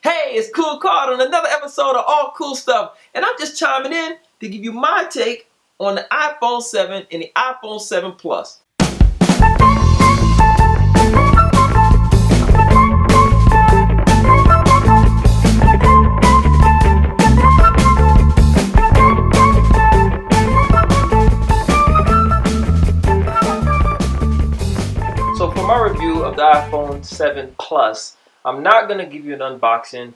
Hey, it's Cool Card on another episode of All Cool Stuff, and I'm just chiming in to give you my take on the iPhone 7 and the iPhone 7 Plus. So for my review of the iPhone 7 Plus, I'm not going to give you an unboxing.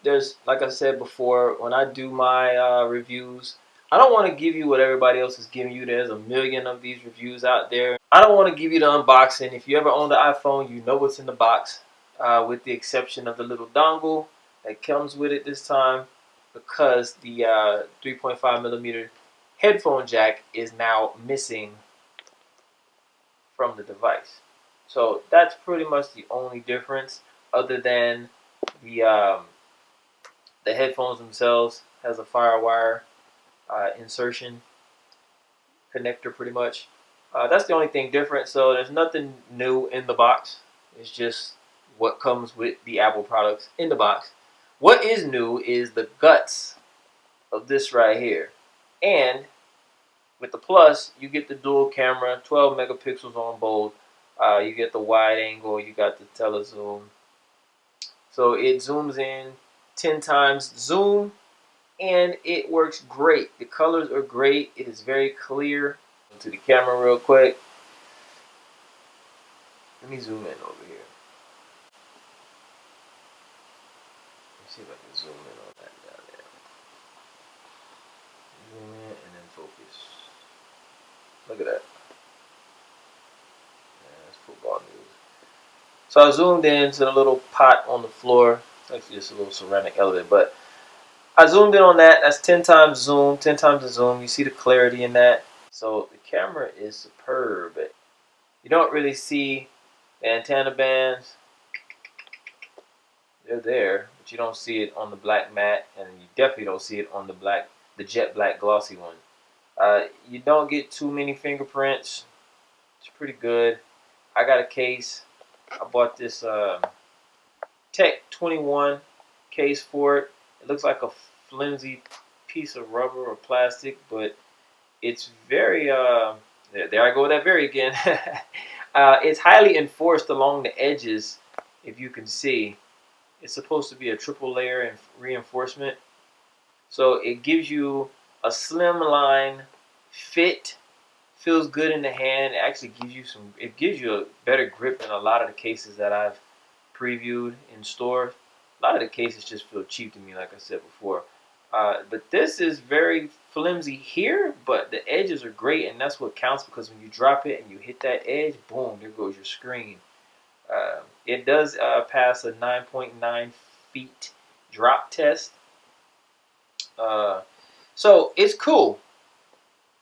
There's, like I said before, when I do my reviews, I don't want to give you what everybody else is giving you. There's a million of these reviews out there. I don't want to give you the unboxing. If you ever own the iPhone, you know what's in the box, with the exception of the little dongle that comes with it this time, because the 3.5 millimeter headphone jack is now missing from the device. So that's pretty much the only difference, other than the the headphones themselves has a FireWire insertion connector, pretty much. That's the only thing different. So there's nothing new in the box. It's just what comes with the Apple products in the box. What is new is the guts of this right here. And with the Plus, you get the dual camera, 12 megapixels on both. You get the wide angle, you got the telezoom. So it zooms in 10 times zoom, and it works great. The colors are great. It is very clear. To the camera real quick. Let me zoom in over here. Let's see if I can zoom in on that down there. Zoom in and then focus. Look at that. Yeah, that's football news. So I zoomed in to the little pot on the floor. Actually, just a little ceramic elevator, but I zoomed in on that. That's 10 times zoom, 10 times the zoom. You see the clarity in that. So the camera is superb. You don't really see the antenna bands. They're there, but you don't see it on the black matte, and you definitely don't see it on the jet black glossy one. You don't get too many fingerprints. It's pretty good. I got a case. I bought this Tech 21 case for it. It looks like a flimsy piece of rubber or plastic, but it's very there I go with that very again. It's highly enforced along the edges, if you can see. It's supposed to be a triple layer reinforcement, so it gives you a slim line fit. Feels good in the hand. It actually gives you it gives you a better grip than a lot of the cases that I've previewed in stores. A lot of the cases just feel cheap to me, like I said before. But this is very flimsy here, but the edges are great, and that's what counts, because when you drop it and you hit that edge, boom, there goes your screen. It does pass a 9.9 feet drop test. So it's cool.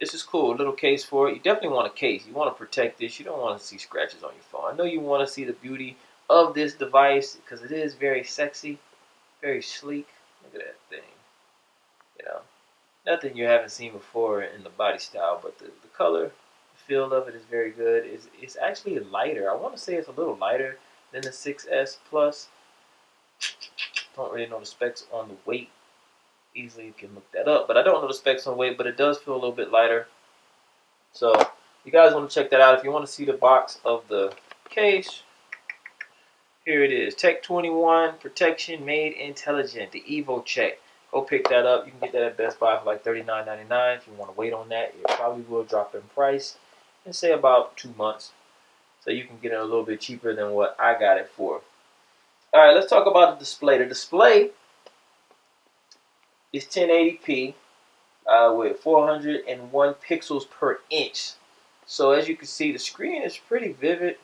This is cool. A little case for it. You definitely want a case. You want to protect this. You don't want to see scratches on your phone. I know you want to see the beauty of this device, because it is very sexy, very sleek. Look at that thing. You know, nothing you haven't seen before in the body style, but the color, the feel of it is very good. It's actually lighter. I want to say it's a little lighter than the 6S Plus. Don't really know the specs on the weight. Easily you can look that up, but I don't know the specs on weight, but it does feel a little bit lighter. So you guys want to check that out. If you want to see the box of the case, here it is. Tech 21 protection made intelligent, the Evo Check. Go pick that up. You can get that at Best Buy for like $39.99. If you want to wait on that, it probably will drop in price in say about 2 months. So you can get it a little bit cheaper than what I got it for. All right, let's talk about the display. The display is 1080p with 401 pixels per inch. So as you can see, the screen is pretty vivid.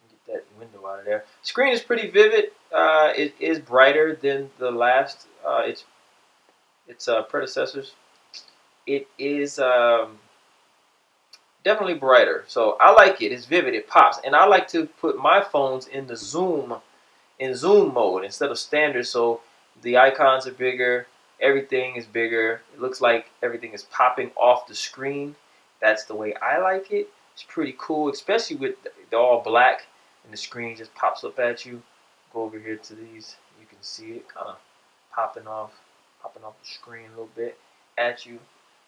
Get that window out of there. Screen is pretty vivid. It is brighter than the last its predecessors. It is definitely brighter. So I like it. It's vivid. It pops. And I like to put my phones in the zoom mode instead of standard. So the icons are bigger. Everything is bigger. It looks like everything is popping off the screen. That's the way I like it. It's pretty cool, especially with the all black and the screen just pops up at you. Go over here to these. can see it kind of popping off the screen a little bit at you.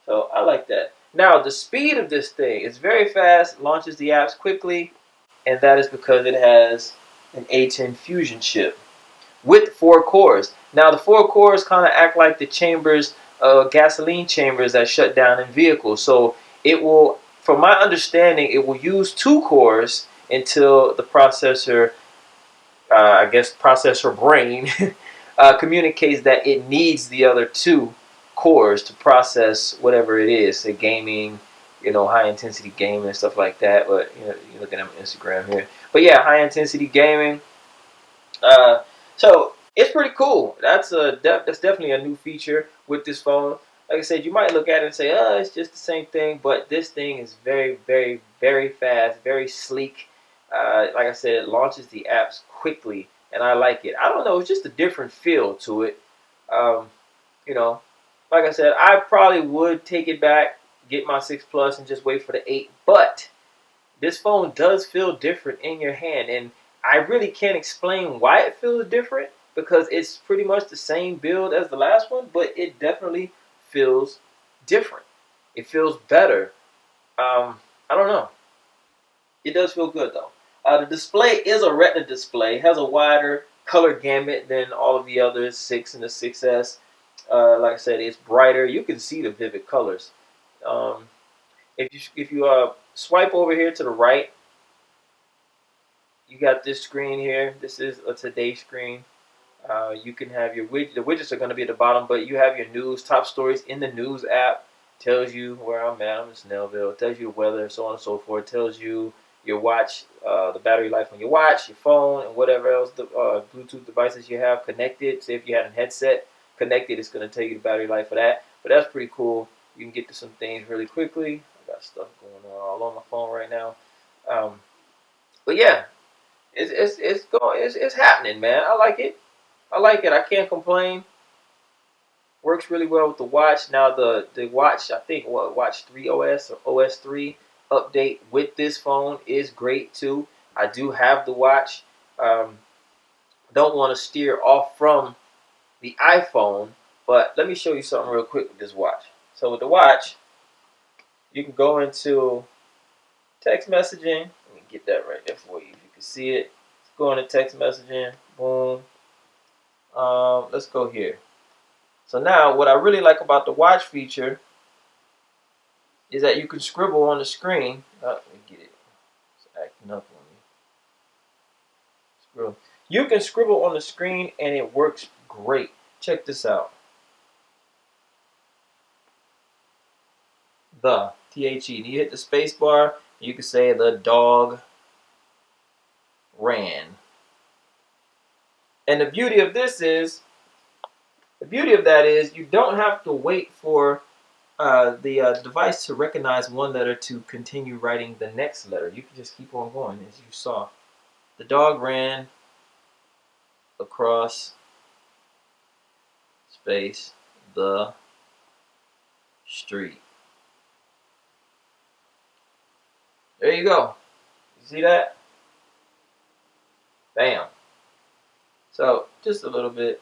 So I like that. Now the speed of this thing is very fast. Launches the apps quickly, and that is because it has an A10 Fusion chip with 4 cores. Now the 4 cores kind of act like the chambers, gasoline chambers that shut down in vehicles. So it will, from my understanding, it will use 2 cores until the processor, I guess processor brain, communicates that it needs the other 2 cores to process whatever it is, say gaming, high intensity gaming and stuff like that. But you're looking at my Instagram here. But yeah, high intensity gaming. So it's pretty cool. That's definitely a new feature with this phone. Like I said, you might look at it and say, "Oh, it's just the same thing," but this thing is very, very, very fast, very sleek. Like I said, it launches the apps quickly, and I like it. I don't know, it's just a different feel to it. Um, you know, like I said, I probably would take it back, get my 6 Plus, and just wait for the 8. But this phone does feel different in your hand, and I really can't explain why it feels different because it's pretty much the same build as the last one, but it definitely feels different. It feels better. I don't know. It does feel good though. The display is a Retina display. It has a wider color gamut than all of the other 6 and the 6S. Like I said, it's brighter. You can see the vivid colors. Um, if you swipe over here to the right, you got this screen here. This is a today screen. You can have your widget. The widgets are going to be at the bottom, but you have your news, top stories in the news app. Tells you where I'm at. I'm in Snellville. Tells you the weather, so on and so forth. Tells you your watch, the battery life on your watch, your phone, and whatever else the Bluetooth devices you have connected. Say if you had a headset connected, it's going to tell you the battery life for that. But that's pretty cool. You can get to some things really quickly. I got stuff going on all on my phone right now. But yeah, it's happening, man. I like it. I like it. I can't complain. Works really well with the watch. Now the watch, I think Watch 3 OS or OS 3 update with this phone is great too. I do have the watch. Um, don't want to steer off from the iPhone, but let me show you something real quick with this watch. So with the watch, you can go into text messaging. Let me get that right there for you if you can see it. Let's go into text messaging. Boom. Let's go here. So now what I really like about the watch feature is that you can scribble on the screen. Let me get it. It's acting up on me. Scribble. You can scribble on the screen and it works great. Check this out. The THE. You hit the space bar, you can say the dog ran. And the beauty of that is you don't have to wait for the device to recognize one letter to continue writing the next letter. You can just keep on going, as you saw. The dog ran across space the street. There you go. You see that? Bam. So just a little bit.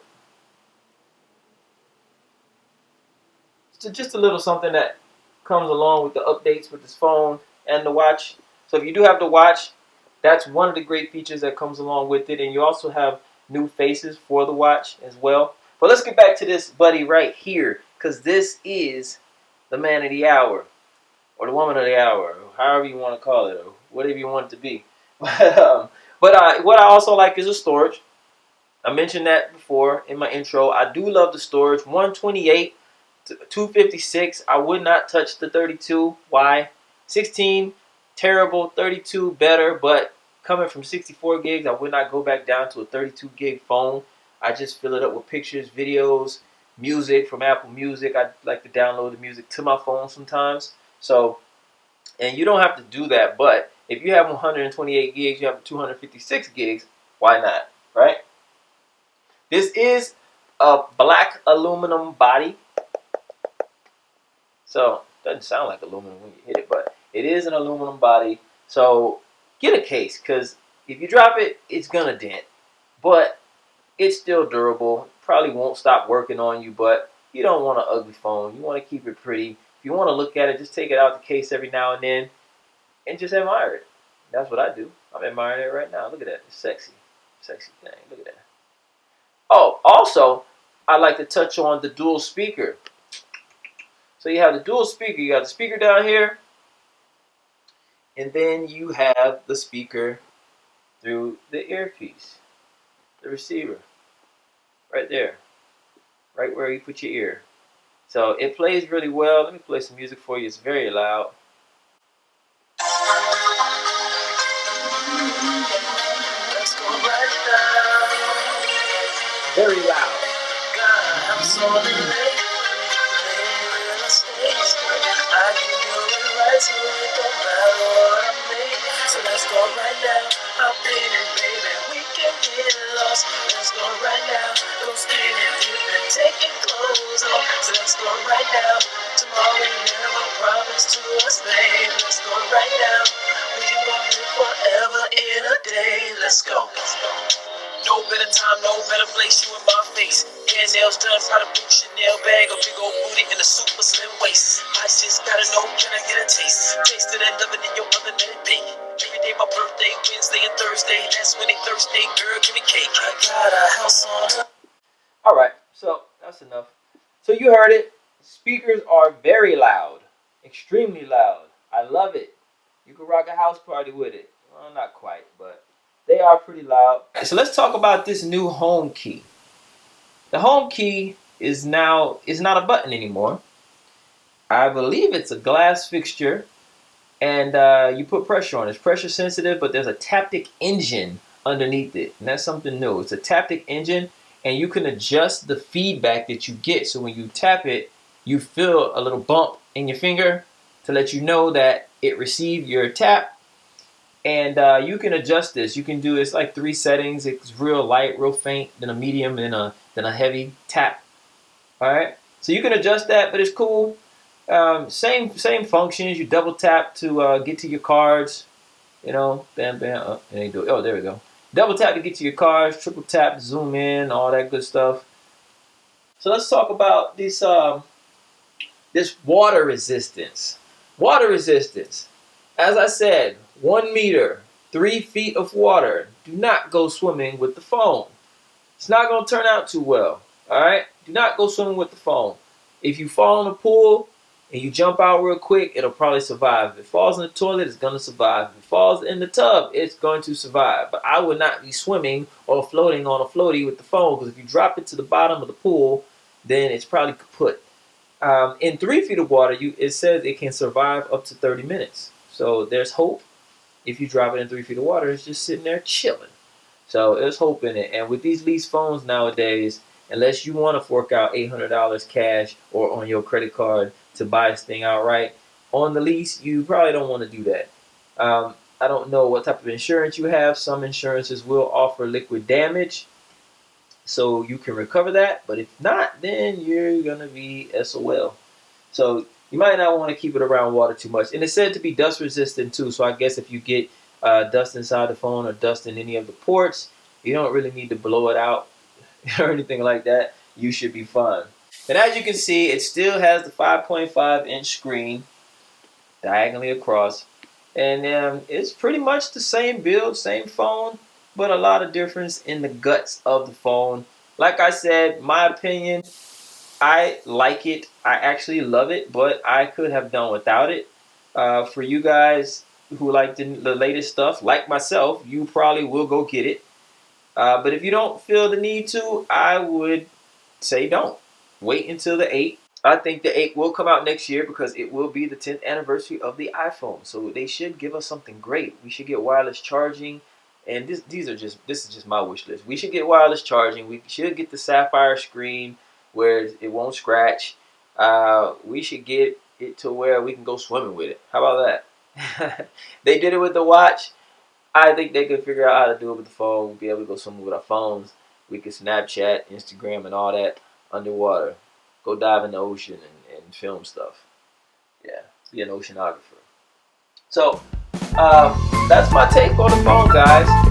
Just a little something that comes along with the updates with this phone and the watch. So if you do have the watch, that's one of the great features that comes along with it. And you also have new faces for the watch as well. But let's get back to this buddy right here, because this is the man of the hour, or the woman of the hour, or however you want to call it, or whatever you want it to be. But what I also like is the storage. I mentioned that before in my intro. I do love the storage. 128 to 256. I would not touch the 32. Why? 16, terrible. 32, better. But coming from 64 gigs, I would not go back down to a 32 gig phone. I just fill it up with pictures, videos, music from Apple Music. I like to download the music to my phone sometimes. So, and you don't have to do that. But if you have 128 gigs, you have 256 gigs, why not? Right? This is a black aluminum body. So, it doesn't sound like aluminum when you hit it, but it is an aluminum body. So, get a case, because if you drop it, it's going to dent. But It's still durable. Probably won't stop working on you, but you don't want an ugly phone. You want to keep it pretty. If you want to look at it, just take it out the case every now and then and just admire it. That's what I do. I'm admiring it right now. Look at that. It's sexy. Sexy thing. Look at that. Oh, also, I like to touch on the dual speaker. So you have the dual speaker. You got the speaker down here, and then you have the speaker through the earpiece, the receiver, right there, right where you put your ear. So it plays really well. Let me play some music for you. It's very loud. Very loud. So let's go right now. I'm feeling, baby, we can get lost. Let's go right now. Go skinny dip and take your clothes off. So let's go right now. Tomorrow we never promised to us, babe. Let's go right now. We won't live forever in a day. Let's go. Let's go. No better time, no better place, you in my face. Hair nails done, Prada boot, Chanel bag, a big old booty and a super slim waist. I just gotta know, can I get a taste? Taste of that loving in your mother, let it bake. Every day my birthday, Wednesday and Thursday, that's when they Thursday, girl, give me cake. I got a house on her. Alright, so that's enough. So you heard it. Speakers are very loud, extremely loud. I love it. You can rock a house party with it. Well, not quite, but they are pretty loud. So let's talk about this new home key. The home key is not a button anymore. I believe it's a glass fixture, and you put pressure on it. It's pressure sensitive, but there's a Taptic engine underneath it, and that's something new. It's a Taptic engine, and you can adjust the feedback that you get. So when you tap it, you feel a little bump in your finger to let you know that it received your tap. And you can adjust this. You can do it's like 3 settings. It's real light, real faint, then a medium, then a heavy tap. All right. So you can adjust that, but it's cool. Same functions. You double tap to get to your cards. You know, bam, bam. And you do it. Oh, there we go. Double tap to get to your cards. Triple tap to zoom in. All that good stuff. So let's talk about this water resistance. Water resistance. As I said, 1 meter, 3 feet of water. Do not go swimming with the phone. It's not going to turn out too well. All right? Do not go swimming with the phone. If you fall in a pool and you jump out real quick, it'll probably survive. If it falls in the toilet, it's going to survive. If it falls in the tub, it's going to survive. But I would not be swimming or floating on a floaty with the phone, because if you drop it to the bottom of the pool, then it's probably kaput. In 3 feet of water, it says it can survive up to 30 minutes. So there's hope. If you drop it in 3 feet of water, it's just sitting there chilling. So there's hope in it. And with these lease phones nowadays, unless you want to fork out $800 cash or on your credit card to buy this thing outright, on the lease, you probably don't want to do that. I don't know what type of insurance you have. Some insurances will offer liquid damage, so you can recover that. But if not, then you're going to be SOL. So you might not want to keep it around water too much. And it's said to be dust resistant too. So I guess if you get dust inside the phone or dust in any of the ports, you don't really need to blow it out or anything like that. You should be fine. And as you can see, it still has the 5.5-inch screen diagonally across. And it's pretty much the same build, same phone, but a lot of difference in the guts of the phone. Like I said, my opinion, I like it. I actually love it, but I could have done without it. For you guys who like the latest stuff, like myself, you probably will go get it. But if you don't feel the need to, I would say don't. Wait until the 8. I think the 8 will come out next year because it will be the 10th anniversary of the iPhone. So they should give us something great. We should get wireless charging. And this is just my wish list. We should get wireless charging. We should get the sapphire screen where it won't scratch. We should get it to where we can go swimming with it. How about that? They did it with the watch. I think they could figure out how to do it with the phone. We'll be able to go swimming with our phones. We could Snapchat, Instagram, and all that underwater. Go dive in the ocean and film stuff. Yeah, be an oceanographer. So, that's my take on the phone, guys.